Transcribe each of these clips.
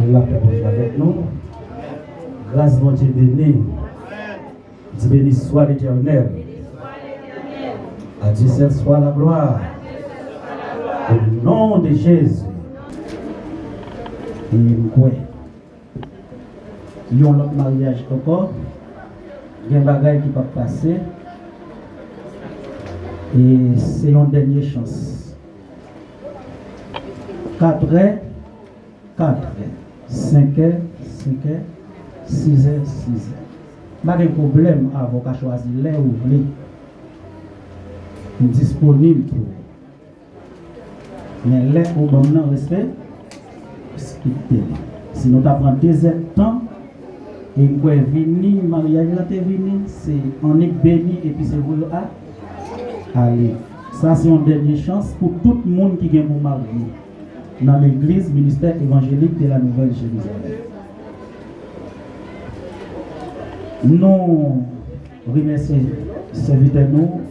La paix avec nous. Grâce mon Dieu béni. Dieu béni soit l'Éternel. À Dieu seul soit la gloire. Au nom de Jésus. Et quoi? Il y a un autre mariage encore. Il y a un bagage qui va passer. Et c'est une dernière chance. 4 heures, 4 heures, 5 heures, 5 heures, 6 heures, 6 heures. Pas de problème avant qu'à choisir l'heure où vous voulez. Disponible pour vous. Mais l'heure où vous avez respect, sinon tu prends 2 heures de temps. Et quand vous venez, mariage là, tu es venu, c'est on est béni et puis c'est vous là. Allez, ça c'est une dernière chance pour tout le monde qui vient pour marier dans l'église ministère évangélique de la Nouvelle Jérusalem. Nous remercions serviteurs nous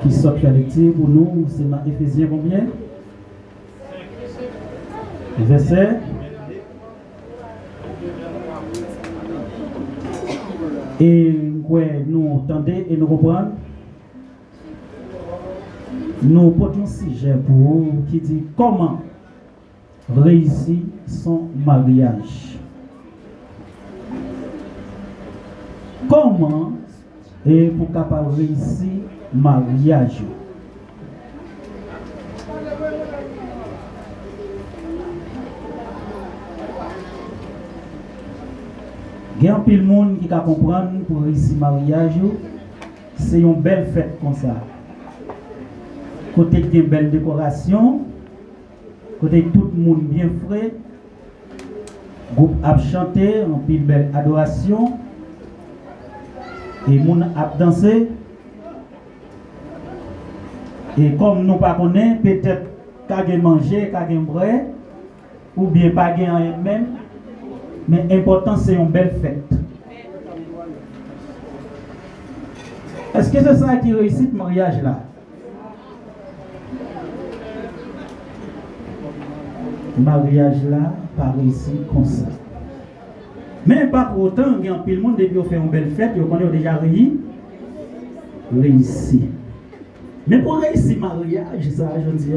qui sortent la lecture pour nous, c'est dans Éphésiens combien? Verset. Et nous entendez et nous comprenons. Nous portons un sujet pour vous qui dit comment réussir son mariage. Comment et pour capable réussir mariage. Il y a un peu de monde qui peut comprendre pour réussir le mariage, c'est une belle fête comme ça. Côté de belles décorations, côté tout le monde bien frais, groupe a chanté, en pile belle adoration, et le monde a dansé. Et comme nous ne connaissons pas, peut-être qu'à manger, qu'à boire, ou bien pas rien même. Mais l'important, c'est une belle fête. Est-ce que c'est ça qui réussit le mariage là? Le mariage là, pas réussi comme ça. Mais pas pour autant, il y a un peu de monde qui fait une belle fête, ils ont déjà réussi. Mais pour réussir le mariage, ça, je dis,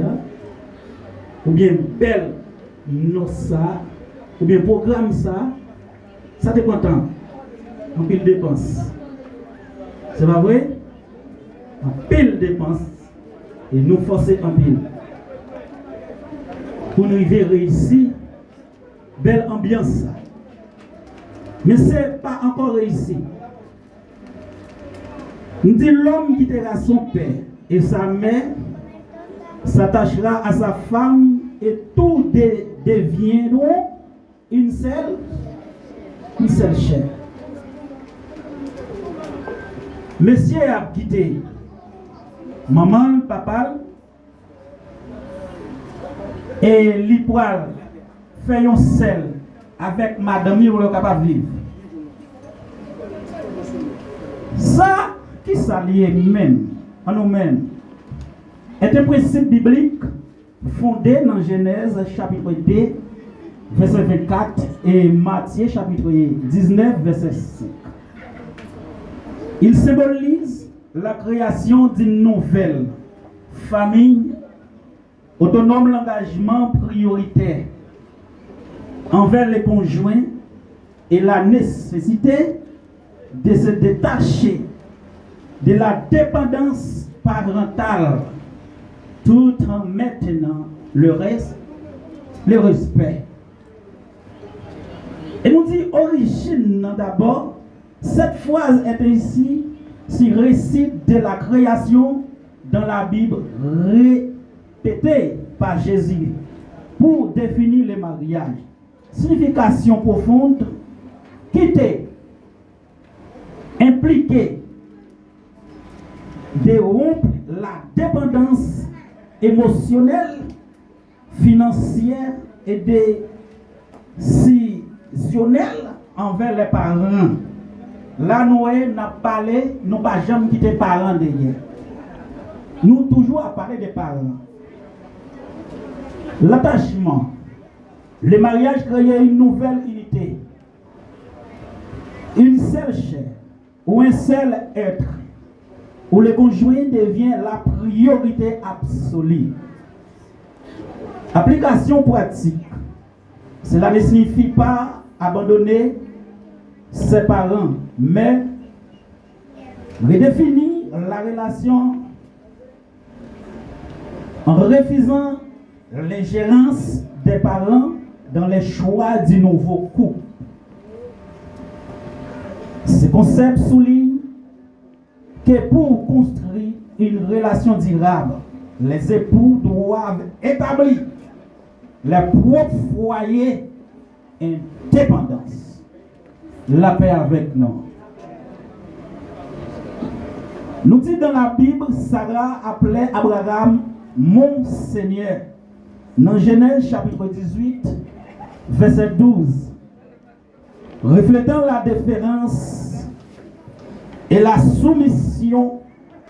ou bien belle noce, ou bien programme ça dépend tant. En pile dépense. C'est pas vrai? En pile dépense. Et nous forcer en pile. Pour nous réussir, belle ambiance. Mais ce n'est pas encore réussi. Nous dit l'homme quittera son père et sa mère, s'attachera à sa femme et tout deviendront une seule chair. Monsieur a quitté maman, papa, et l'hypoal fait un seul avec madame pour le capable vivre. Ça, qui s'allie même, en nous-mêmes, est un principe biblique fondé dans Genèse chapitre 2, verset 24 et Matthieu chapitre 19, verset 5. Il symbolise la création d'une nouvelle famille autonome, l'engagement prioritaire envers les conjoints et la nécessité de se détacher de la dépendance parentale tout en maintenant le respect. Et nous dit origine d'abord, cette phrase est ici, si récit de la création dans la Bible répétée par Jésus pour définir le mariage. Signification profonde, quitter, impliquer, de rompre la dépendance émotionnelle, financière et décisionnelle envers les parents. Là, nous n'a parlé, nous pas jamais quitté parents derrière. Nous toujours à parler des parents. L'attachement Le mariage crée une nouvelle unité, une seule chair ou un seul être, où le conjoint devient la priorité absolue. Application pratique. Cela ne signifie pas abandonner ses parents, mais redéfinir la relation en refusant l'ingérence des parents dans les choix du nouveau couple. Ce concept souligne que pour construire une relation durable, les époux doivent établir leur propre foyer indépendance. La paix avec nous. Nous dit dans la Bible, Sarah appelait Abraham mon Seigneur. Dans Genèse chapitre 18, verset 12, reflétant la déférence et la soumission